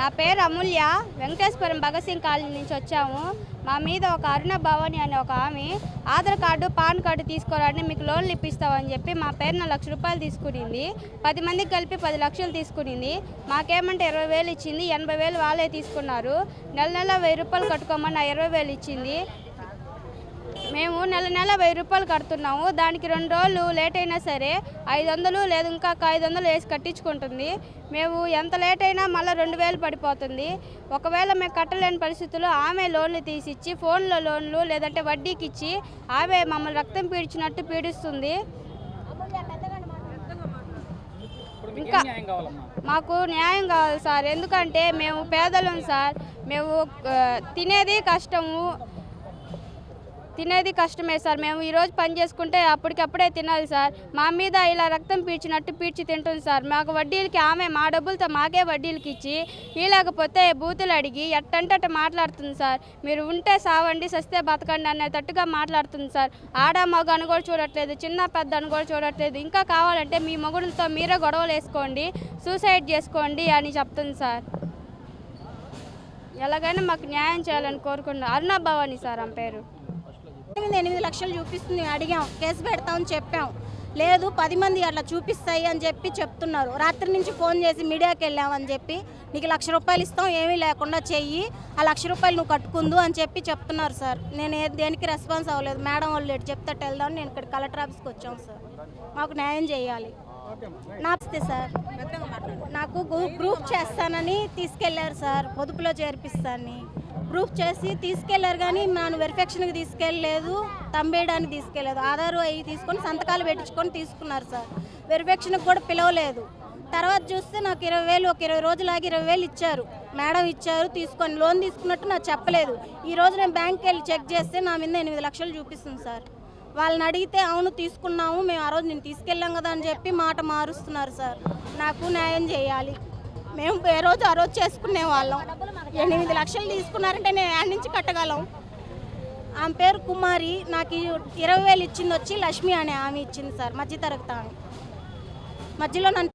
నా పేరు అమూల్య. వెంకటేశ్వరం భగత్ సింగ్ కాలనీ నుంచి వచ్చాము. మా మీద ఒక అరుణ భవాని అనే ఒక ఆమె ఆధార్ కార్డు పాన్ కార్డు తీసుకోరాని మీకు లోన్లు ఇప్పిస్తామని చెప్పి మా పేరున 1,00,000 రూపాయలు తీసుకునింది. 10 మందికి కలిపి 10 లక్షలు తీసుకునింది. మాకేమంటే 20,000 ఇచ్చింది. 80,000 వాళ్ళే తీసుకున్నారు. నెల 1,000 రూపాయలు కట్టుకోమని 20,000 ఇచ్చింది. మేము నెల 1,000 రూపాయలు కడుతున్నాము. దానికి 2 రోజులు లేట్ అయినా సరే 500 లేదు ఇంకా 500 వేసి కట్టించుకుంటుంది. మేము ఎంత లేట్ అయినా మళ్ళీ 2,000 పడిపోతుంది. ఒకవేళ మేము కట్టలేని పరిస్థితుల్లో ఆమె లోన్లు తీసిచ్చి ఫోన్లో లోన్లు లేదంటే వడ్డీకి ఇచ్చి ఆమె మమ్మల్ని రక్తం పీడ్చినట్టు పీడిస్తుంది. ఇంకా మాకు న్యాయం కావాలి సార్. ఎందుకంటే మేము పేదలం సార్. మేము తినేది కష్టమే సార్. మేము ఈరోజు పని చేసుకుంటే అప్పటికప్పుడే తినాలి సార్. మా మీద ఇలా రక్తం పీడ్చినట్టు పీడ్చి తింటుంది సార్. మాకు వడ్డీలకి ఆమె మా డబ్బులతో మాకే వడ్డీలకి ఇచ్చి లేకపోతే బూతులు అడిగి ఎట్టంటే అట్ట మాట్లాడుతుంది సార్. మీరు ఉంటే సావండి, సస్తే బతకండి అనేటట్టుగా మాట్లాడుతుంది సార్. ఆడ మగ అని కూడా చూడట్లేదు, చిన్న పెద్ద అని కూడా చూడట్లేదు. ఇంకా కావాలంటే మీ మొగుడులతో మీరే గొడవలు వేసుకోండి, సూసైడ్ చేసుకోండి అని చెప్తుంది సార్. ఎలాగైనా మాకు న్యాయం చేయాలని కోరుకుంటున్నాను. అరుణ భవాని సార్ ఆమె పేరు. 8 లక్షలు చూపిస్తుంది. అడిగాం, కేసు పెడతామని చెప్పాం. లేదు 10 మంది అట్లా చూపిస్తాయి అని చెప్పి చెప్తున్నారు. రాత్రి నుంచి ఫోన్ చేసి మీడియాకి వెళ్ళామని చెప్పి నీకు 1,00,000 రూపాయలు ఇస్తాం, ఏమీ లేకుండా చెయ్యి, ఆ 1,00,000 రూపాయలు నువ్వు కట్టుకుందు అని చెప్పి చెప్తున్నారు సార్. నేను దేనికి రెస్పాన్స్ అవ్వలేదు. మేడం వాళ్ళు లేట్ చెప్తే వెళ్దాం. నేను ఇక్కడ కలెక్టర్ ఆఫీస్కి వచ్చాను సార్. మాకు న్యాయం చేయాలి. నమస్తే సార్. నాకు గ్రూప్ చేస్తానని తీసుకెళ్లారు సార్. పొదుపులో చేర్పిస్తానని ప్రూఫ్ చేసి తీసుకెళ్లారు. కానీ నన్ను వెరిఫికేషన్కి తీసుకెళ్ళలేదు, తంబేయడానికి తీసుకెళ్ళలేదు. ఆధార్ అవి తీసుకొని సంతకాలు పెట్టించుకొని తీసుకున్నారు సార్. వెరిఫికేషన్కి కూడా పిలవలేదు. తర్వాత చూస్తే నాకు 20,000 ఒక 20 రోజులాగి 20,000 ఇచ్చారు. మేడం ఇచ్చారు తీసుకొని. లోన్ తీసుకున్నట్టు నాకు చెప్పలేదు. ఈరోజు నేను బ్యాంక్కి వెళ్ళి చెక్ చేస్తే నా మీద 8 లక్షలు చూపిస్తుంది సార్. వాళ్ళని అడిగితే అవును తీసుకున్నాము మేము, ఆ రోజు నేను తీసుకెళ్ళాం కదా అని చెప్పి మాట మారుస్తున్నారు సార్. నాకు న్యాయం చేయాలి. మేము ఆ రోజు చేసుకునే వాళ్ళం. 8 లక్షలు తీసుకున్నారంటే నేను యాడ్ నుంచి కట్టగలం. ఆమె పేరు కుమారి. నాకు 20,000 ఇచ్చింది వచ్చి లక్ష్మి అనే ఆమె ఇచ్చింది సార్. మధ్యతరగతి ఆమె. మధ్యలో నన్ను